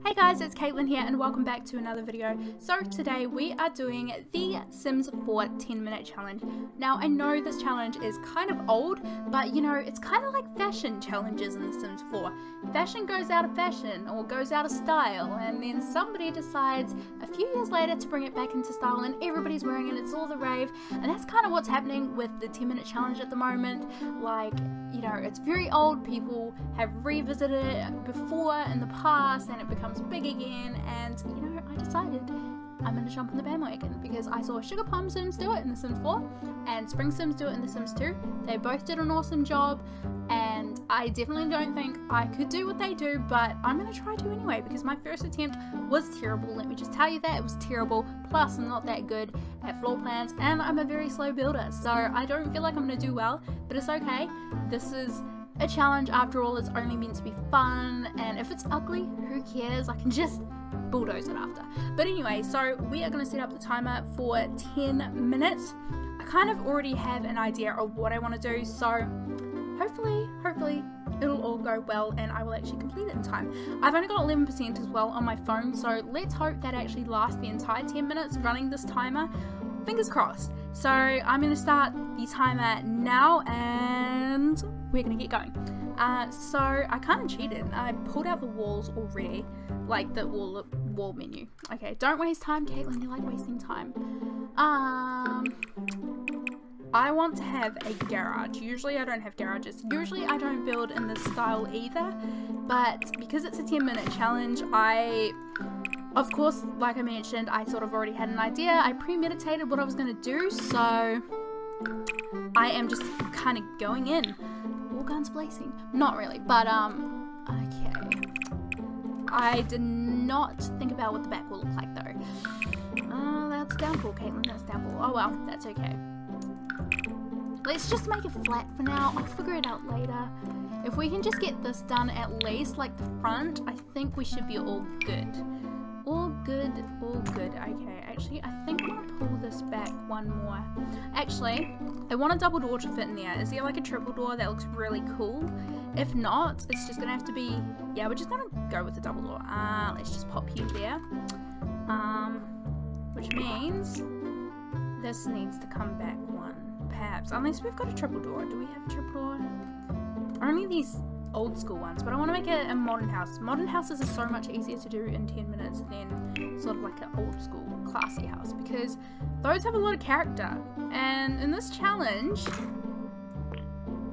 Hey guys, it's Caitlin here and welcome back to another video. So today we are doing the Sims 4 10-minute challenge. Now I know this challenge is kind of old, but you know, it's kind of like fashion challenges in The Sims 4. Fashion goes out of fashion or goes out of style, and then somebody decides a few years later to bring it back into style and everybody's wearing it, it's all the rave. And that's kind of what's happening with the 10-minute challenge at the moment. Like, you know, it's very old, people have revisited it before in the past and it becomes big again, and you know, I decided I'm gonna jump on the bandwagon because I saw Sugar Plum Sims do it in The Sims 4 and Spring Sims do it in The Sims 2. They both did an awesome job, and I definitely don't think I could do what they do, but I'm gonna try to anyway because my first attempt was terrible. Let me just tell you that, it was terrible. Plus I'm not that good at floor plans and I'm a very slow builder, so I don't feel like I'm gonna do well, but it's okay. This is a challenge after all. It's only meant to be fun, and if it's ugly, who cares? I can just bulldoze it after. But anyway, so we are going to set up the timer for 10 minutes. I kind of already have an idea of what I want to do, so hopefully it'll all go well and I will actually complete it in time. I've only got 11% as well on my phone, so let's hope that actually lasts the entire 10 minutes running this timer. Fingers crossed. So I'm going to start the timer now and we're going to get going. So I kind of cheated. I pulled out the walls already, like the wall menu. Okay, don't waste time, Caitlin. You like wasting time. I want to have a garage. Usually I don't have garages. Usually I don't build in this style either, but because it's a 10-minute challenge, of course, like I mentioned, I sort of already had an idea. I premeditated what I was going to do, so I am just kind of going in. All guns blazing. Not really, but okay. I did not think about what the back will look like though. That's downfall, Caitlin, that's downfall. Oh well, that's okay. Let's just make it flat for now. I'll figure it out later. If we can just get this done at least, like the front, I think we should be all good. All good, all good. Okay, actually, I think I'm gonna pull this back one more. Actually, I want a double door to fit in there. Is there like a triple door that looks really cool? If not, it's just gonna have to be, yeah, we're just gonna go with the double door. Let's just pop you there. Which means this needs to come back one, perhaps. Unless we've got a triple door. Do we have a triple door? Only these old school ones, but I want to make it a modern house. Modern houses are so much easier to do in 10 minutes than sort of like an old school classy house, because those have a lot of character, and in this challenge,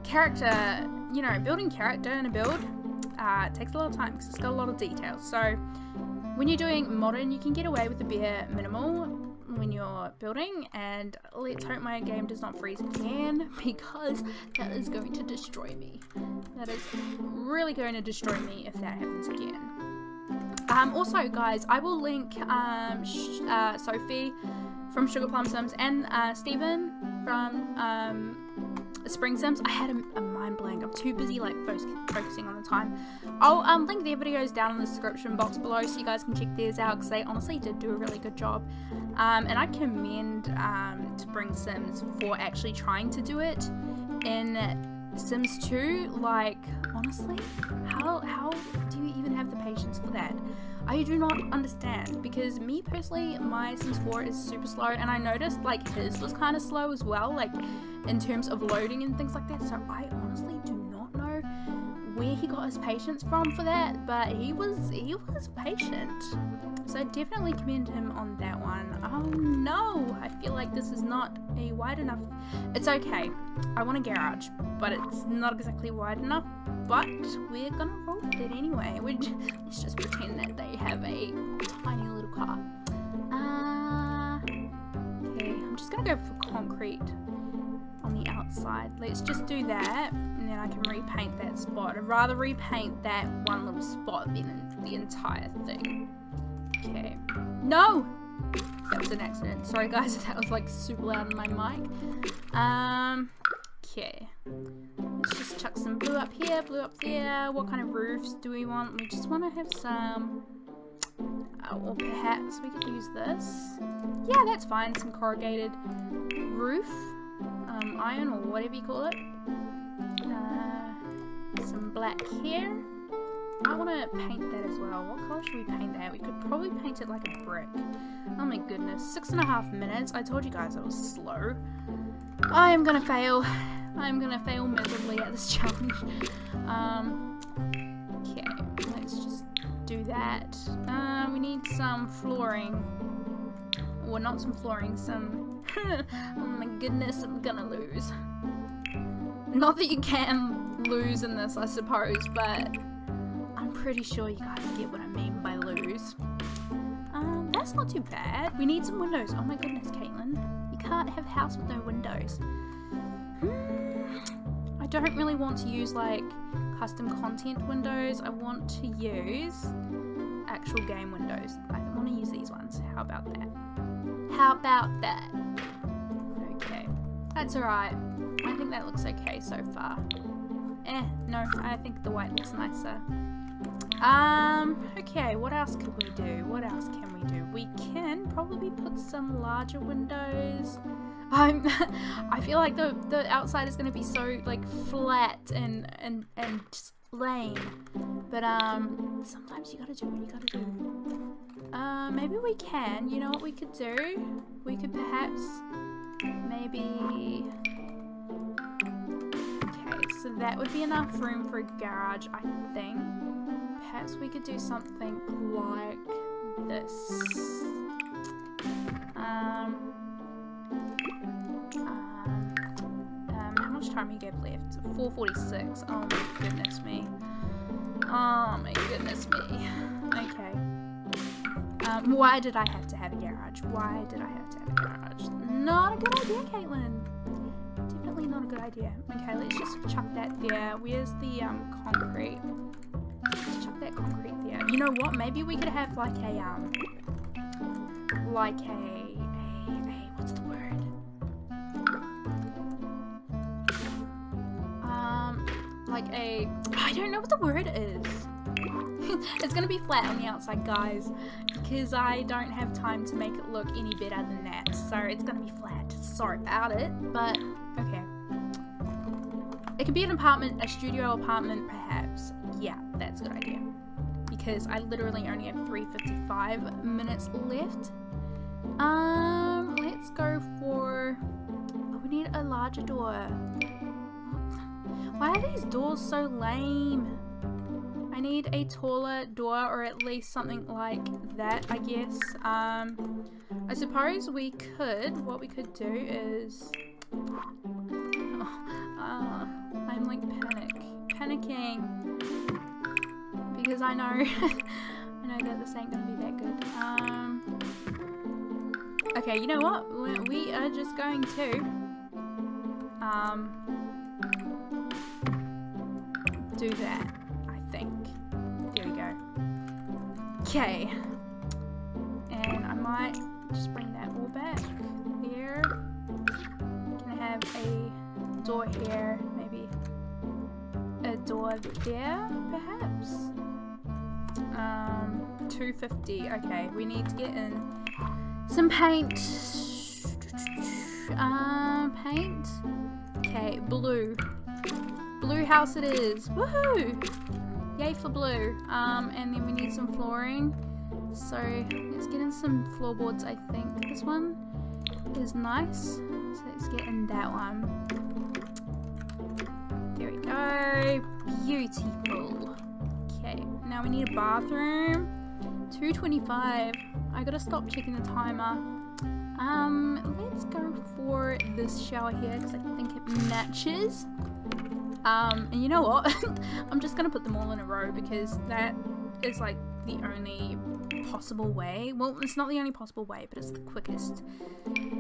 character, you know, building character in a build takes a lot of time because it's got a lot of details. So when you're doing modern, you can get away with the bare minimal when you're building, and let's hope my game does not freeze again, because that is going to destroy me. That is really going to destroy me if that happens again. Also guys, I will link Sophie from Sugar Plum Sims and Steven from Spring Sims. I had a mind blank. I'm too busy like focusing on the time. I'll link their videos down in the description box below so you guys can check theirs out, because they honestly did do a really good job. And I commend Spring Sims for actually trying to do it in Sims 2. Like, honestly, how do you even have the patience for that? I do not understand, because me personally, my Sims 4 is super slow, and I noticed like his was kind of slow as well, like in terms of loading and things like that. So I honestly do not know where he got his patience from for that, but he was patient. So I definitely commend him on that one. Oh no, I feel like this is not a wide enough. It's okay. I want a garage, but it's not exactly wide enough. But we're gonna roll with it anyway. Let's just pretend that they have a tiny little car. Okay, I'm just gonna go for concrete on the outside. Let's just do that, and then I can repaint that spot. I'd rather repaint that one little spot than the entire thing. Okay. No! That was an accident. Sorry guys if that was like super loud in my mic. Okay. Let's just chuck some blue up here, blue up there. What kind of roofs do we want? We just want to have some... or perhaps we could use this. Yeah, that's fine. Some corrugated roof. Iron or whatever you call it. Some black here. I want to paint that as well. What colour should we paint that? We could probably paint it like a brick. Oh my goodness. 6.5 minutes. I told you guys I was slow. I am gonna fail. I'm gonna fail miserably at this challenge. Okay, let's just do that. We need some flooring. Well, not some flooring, some... Oh my goodness, I'm gonna lose. Not that you can lose in this, I suppose, but I'm pretty sure you guys get what I mean by lose. That's not too bad. We need some windows. Oh my goodness, Caitlin. You can't have a house with no windows. I don't really want to use like custom content windows. I want to use actual game windows. I want to use these ones. How about that? How about that? Okay, that's alright. I think that looks okay so far. No, I think the white looks nicer. Okay, what else could we do? What else can we do? We can probably put some larger windows. I feel like the outside is going to be so like flat and just lame. But sometimes you gotta do what you gotta do. Maybe we can. You know what we could do? We could perhaps maybe. Okay, so that would be enough room for a garage, I think. Perhaps we could do something like this. How much time you have left? 4:46. Oh my goodness me. Oh my goodness me. Okay. Why did I have to have a garage? Why did I have to have a garage? Not a good idea, Caitlin. Definitely not a good idea. Okay, let's just chuck that there. Where's the concrete? Let's chuck that concrete there. You know what? Maybe we could have like a what's the word? Like a, I don't know what the word is. It's gonna be flat on the outside, guys, because I don't have time to make it look any better than that. So it's gonna be flat. Sorry about it, but okay. It could be an apartment, a studio apartment, perhaps. Yeah, that's a good idea. Because I literally only have 3:55 minutes left. Let's go for. Oh, we need a larger door. Why are these doors so lame? I need a taller door, or at least something like that, I guess. I suppose we could, what we could do is, I'm like panicking, because I know, I know that this ain't gonna be that good. Okay, you know what, we are just going to, do that. There we go. Okay. And I might just bring that all back there. Can I have a door here? Maybe a door there, perhaps? 250. Okay, we need to get in some paint. Paint. Okay, blue. Blue house it is. Woohoo! Yay for blue. And then we need some flooring. So let's get in some floorboards, I think. This one is nice. So let's get in that one. There we go. Beautiful. Okay, now we need a bathroom. 2:25. I gotta stop checking the timer. Let's go for this shower here because I think it matches. And you know what? I'm just gonna put them all in a row because that is like the only possible way. Well, it's not the only possible way, but it's the quickest.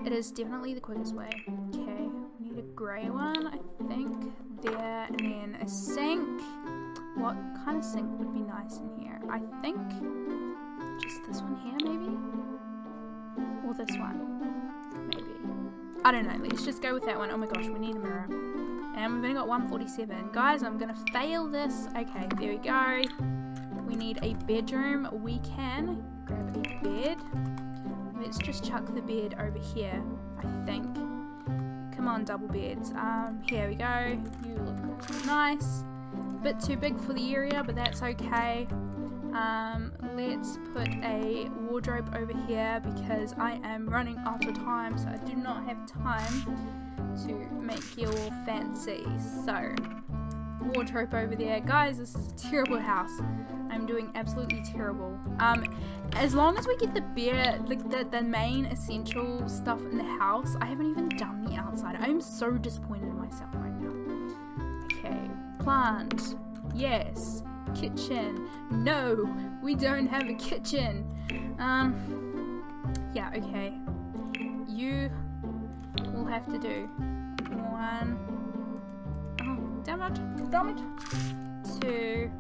It is definitely the quickest way. Okay, we need a grey one, I think. There, and then a sink. What kind of sink would be nice in here? I think just this one here, maybe? Or this one, maybe. I don't know, let's just go with that one. Oh my gosh, we need a mirror. And we've only got 1:47. Guys, I'm gonna fail this. Okay, there we go. We need a bedroom. We can grab a bed. Let's just chuck the bed over here, I think. Come on, double beds. Here we go. You look nice. bit too big for the area, but that's okay. Let's put a wardrobe over here because I am running out of time, so I do not have time to make you all fancy. So, wardrobe over there. Guys, this is a terrible house. I'm doing absolutely terrible. As long as we get the bare, like the main essential stuff in the house, I haven't even done the outside. I am so disappointed in myself right now. Okay, plant. Yes. Kitchen. No, we don't have a kitchen. Yeah, okay. You will have to do one. Oh, damn it. Two.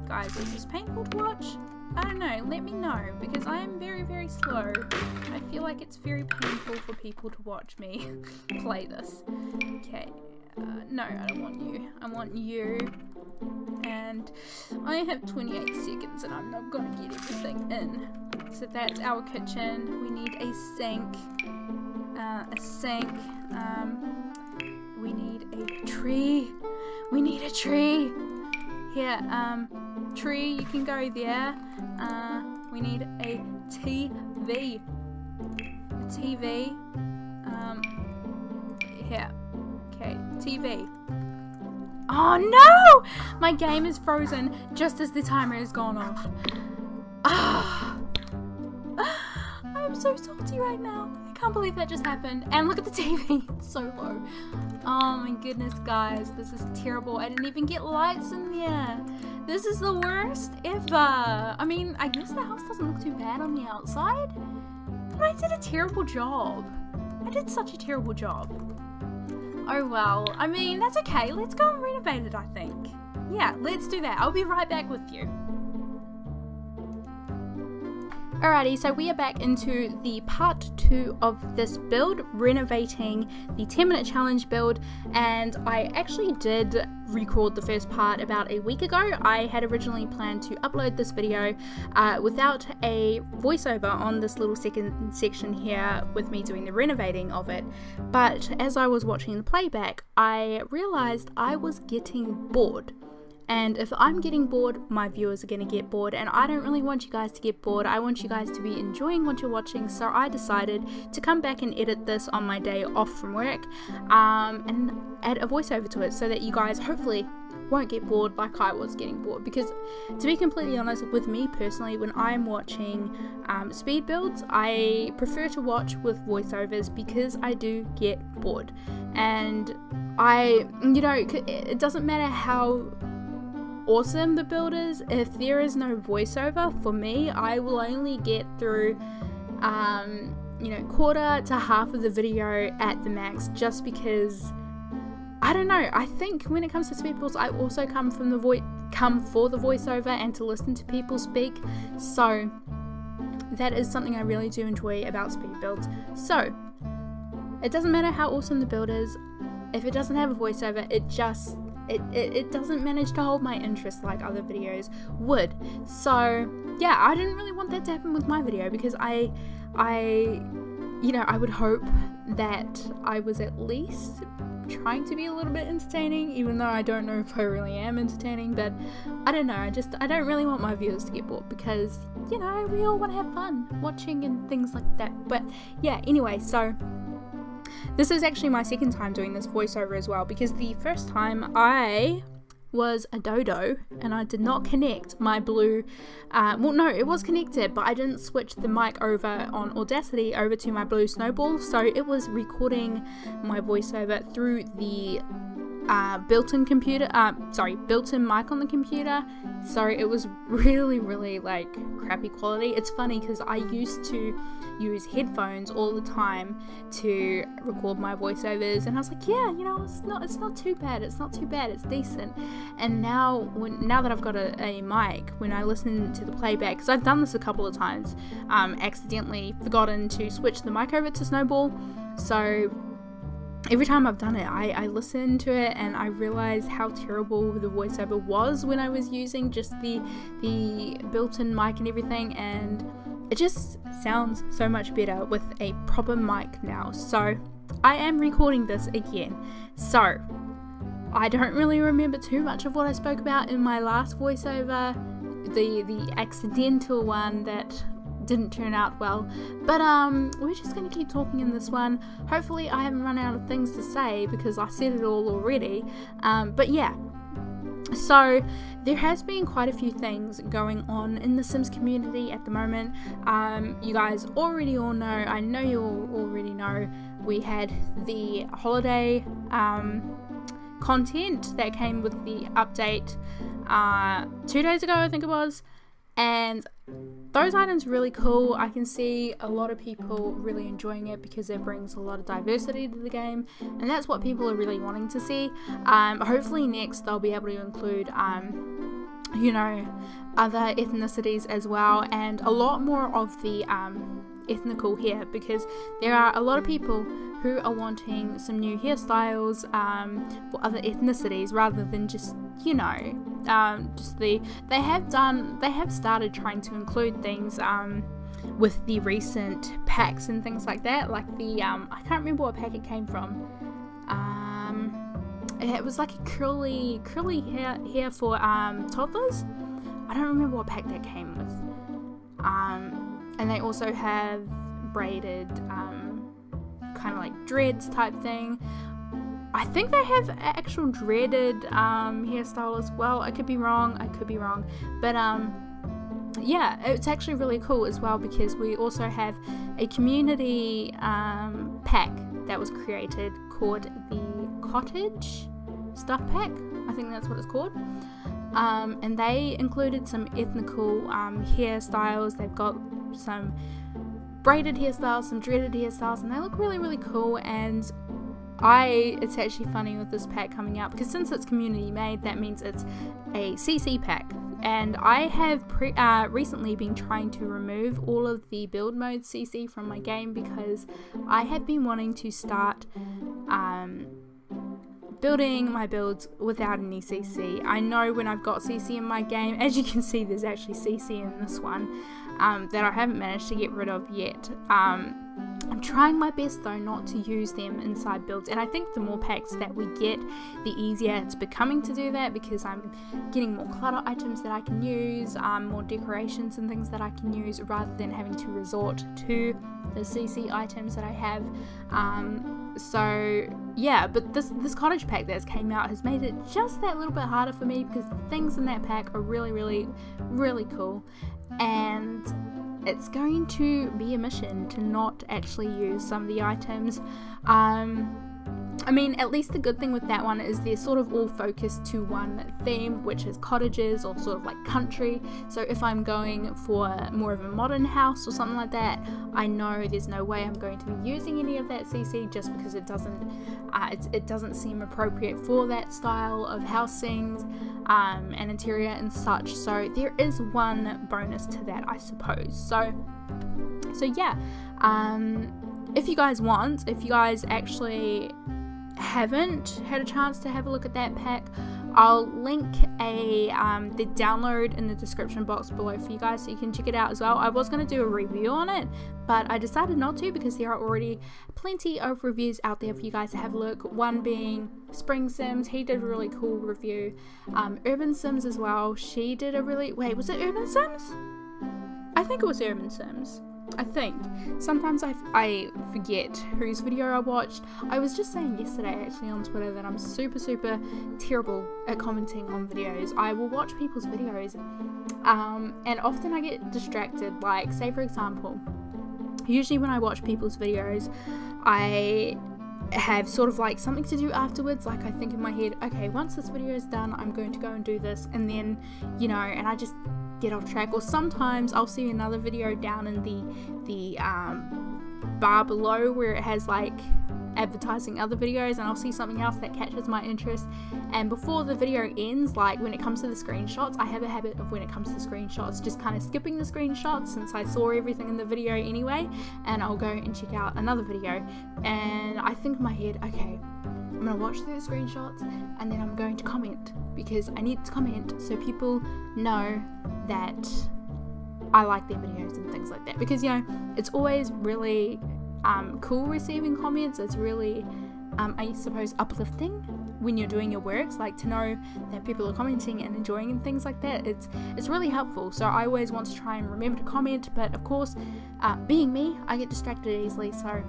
Guys, is this painful to watch? I don't know, let me know, because I am very, very slow. I feel like it's very painful for people to watch me play this. Okay, no, I don't want you. I want you. And I have 28 seconds and I'm not gonna get everything in. So that's our kitchen. We need a sink. We need a tree. We need a tree. Here, tree, you can go there. We need a TV. A TV. Here. Okay, TV. Oh no! My game is frozen just as the timer has gone off. Ah! I'm so salty right now. I can't believe that just happened. And look at the TV. It's so low. Oh my goodness, guys. This is terrible. I didn't even get lights in there. This is the worst ever. I mean, I guess the house doesn't look too bad on the outside. But I did a terrible job. I did such a terrible job. Oh well, I mean, that's okay. Let's go and renovate it, I think. Yeah, let's do that. I'll be right back with you. Alrighty, so we are back into the part 2 of this build, renovating the 10-minute challenge build, and I actually did record the first part about a week ago. I had originally planned to upload this video without a voiceover on this little second section here with me doing the renovating of it, but as I was watching the playback, I realized I was getting bored. And if I'm getting bored, my viewers are going to get bored, and I don't really want you guys to get bored. I want you guys to be enjoying what you're watching, so I decided to come back and edit this on my day off from work and add a voiceover to it so that you guys hopefully won't get bored like I was getting bored. Because to be completely honest with me personally, when I'm watching speed builds, I prefer to watch with voiceovers because I do get bored. And it doesn't matter how awesome the build is, if there is no voiceover, for me, I will only get through quarter to half of the video at the max, just because I don't know. I think when it comes to speed builds, I also come for the voiceover and to listen to people speak, so that is something I really do enjoy about speed builds. So it doesn't matter how awesome the build is, if it doesn't have a voiceover, it doesn't manage to hold my interest like other videos would. So yeah, I didn't really want that to happen with my video, because I would hope that I was at least trying to be a little bit entertaining, even though I don't know if I really am entertaining. But I don't know, I don't really want my viewers to get bored, because we all want to have fun watching and things like that. But yeah, anyway, so this is actually my second time doing this voiceover as well, because the first time I was a dodo and I did not connect my blue, it was connected, but I didn't switch the mic over on Audacity over to my blue snowball, so it was recording my voiceover through the built-in mic on the computer, so it was really, really like crappy quality. It's funny because I used to use headphones all the time to record my voiceovers, and I was like, it's not too bad, it's decent. And now that I've got a mic, when I listen to the playback, because I've done this a couple of times, accidentally forgotten to switch the mic over to Snowball, so every time I've done it, I listen to it and I realize how terrible the voiceover was when I was using just the built-in mic and everything, and it just sounds so much better with a proper mic now. So I am recording this again. So I don't really remember too much of what I spoke about in my last voiceover, the accidental one that didn't turn out well, but we're just going to keep talking in this one. Hopefully I haven't run out of things to say because I said it all already, but yeah. So there has been quite a few things going on in the Sims community at the moment. You guys already all know, I know you all already know, we had the holiday content that came with the update 2 days ago, I think it was, and those items are really cool. I can see a lot of people really enjoying it because it brings a lot of diversity to the game, and that's what people are really wanting to see. Hopefully next they'll be able to include you know, other ethnicities as well, and a lot more of the ethnical hair, because there are a lot of people who are wanting some new hairstyles for other ethnicities rather than just, you know, they have started trying to include things with the recent packs and things like that, like the I can't remember what pack it came from. It was like a curly hair for toddlers. I don't remember what pack that came with. And they also have braided kind of like dreads type thing. I think they have actual dreaded hairstyle as well. I could be wrong, but yeah, it's actually really cool as well, because we also have a community pack that was created called the Cottage Stuff Pack. I think that's what it's called. And they included some ethnical hairstyles. They've got some braided hairstyles, some dreaded hairstyles, and they look really, really cool. And it's actually funny with this pack coming out, because since it's community made, that means it's a CC pack, and I have recently been trying to remove all of the build mode CC from my game, because I have been wanting to start building my builds without any CC. I know when I've got CC in my game, as you can see there's actually CC in this one that I haven't managed to get rid of yet. I'm trying my best though not to use them inside builds, and I think the more packs that we get, the easier it's becoming to do that, because I'm getting more clutter items that I can use, more decorations and things that I can use, rather than having to resort to the CC items that I have. So yeah, but this cottage pack that's came out has made it just that little bit harder for me, because the things in that pack are really, really, really cool, and it's going to be a mission to not actually use some of the items. I mean, at least the good thing with that one is they're sort of all focused to one theme, which is cottages, or sort of like country. So if I'm going for more of a modern house or something like that, I know there's no way I'm going to be using any of that CC, just because it doesn't seem appropriate for that style of housing and interior and such. So there is one bonus to that, I suppose. So yeah, if you guys actually haven't had a chance to have a look at that pack, I'll link the download in the description box below for you guys, so you can check it out as well. I was going to do a review on it, but I decided not to, because there are already plenty of reviews out there for you guys to have a look. One being Spring Sims, he did a really cool review. Urban Sims as well, she did a really... Wait, was it Urban Sims? I think it was Urban Sims. I think. Sometimes I forget whose video I watched. I was just saying yesterday actually on Twitter that I'm super terrible at commenting on videos. I will watch people's videos and often I get distracted. Like, say for example, usually when I watch people's videos, I have sort of like something to do afterwards. Like, I think in my head, okay, once this video is done, I'm going to go and do this, and then, you know, and I just get off track. Or sometimes I'll see another video down in the bar below where it has like advertising other videos, and I'll see something else that catches my interest, and before the video ends, like when it comes to the screenshots, I have a habit of, when it comes to screenshots, just kind of skipping the screenshots, since I saw everything in the video anyway, and I'll go and check out another video. And I think in my head, okay, I'm gonna watch through the screenshots and then I'm going to comment, because I need to comment so people know that I like their videos and things like that, because, you know, it's always really cool receiving comments. It's really I suppose uplifting when you're doing your works, like to know that people are commenting and enjoying and things like that. It's really helpful. So I always want to try and remember to comment, but of course, being me, I get distracted easily, so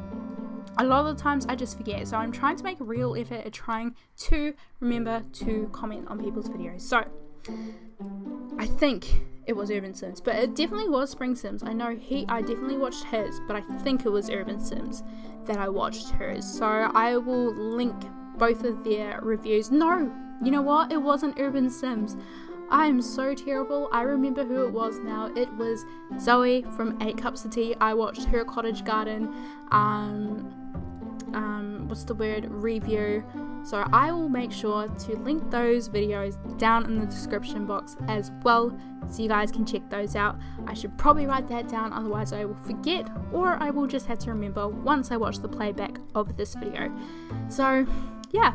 a lot of the times I just forget. So I'm trying to make a real effort at trying to remember to comment on people's videos. So I think it was Urban Sims, but it definitely was Spring Sims. I know I definitely watched his, but I think it was Urban Sims that I watched hers. So I will link both of their reviews. No, you know what? It wasn't Urban Sims. I am so terrible. I remember who it was now. It was Zoe from 8 Cups of Tea. I watched her cottage garden review. So I will make sure to link those videos down in the description box as well, so you guys can check those out. I should probably write that down, otherwise I will forget, or I will just have to remember once I watch the playback of this video. So yeah,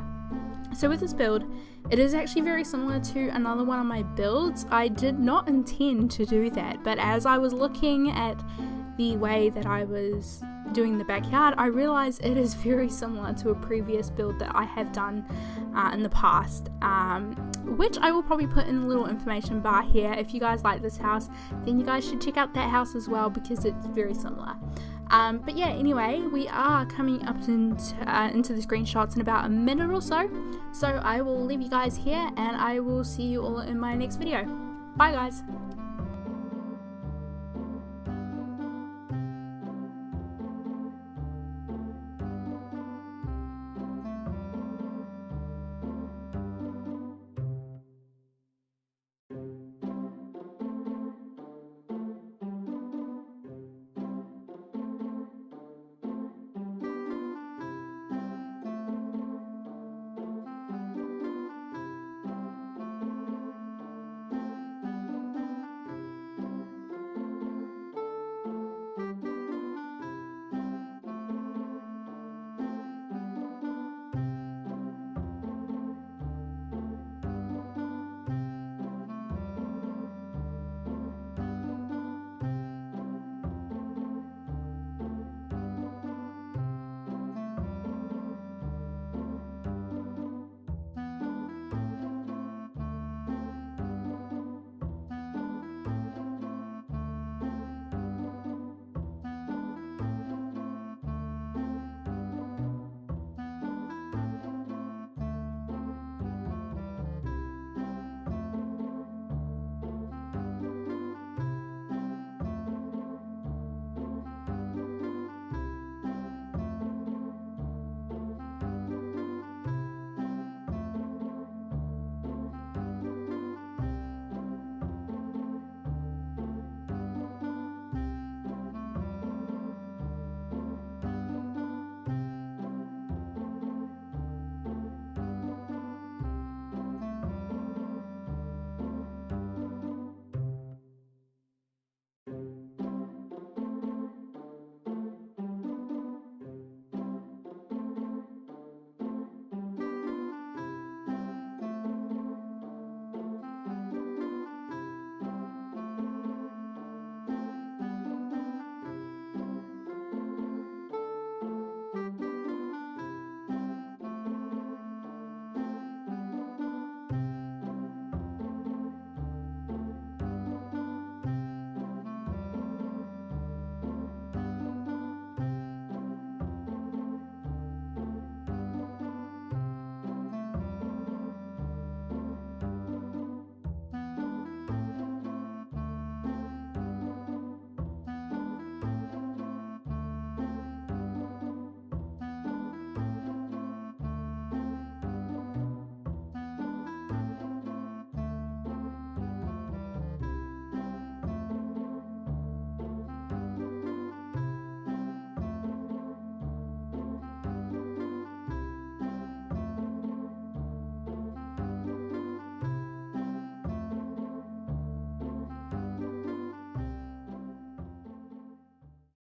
so with this build, it is actually very similar to another one of my builds. I did not intend to do that, but as I was looking at the way that I was doing the backyard, I realized it is very similar to a previous build that I have done in the past, which I will probably put in a little information bar here. If you guys like this house, then you guys should check out that house as well, because it's very similar. But yeah, anyway, we are coming up into the screenshots in about a minute or so, so I will leave you guys here and I will see you all in my next video. Bye guys.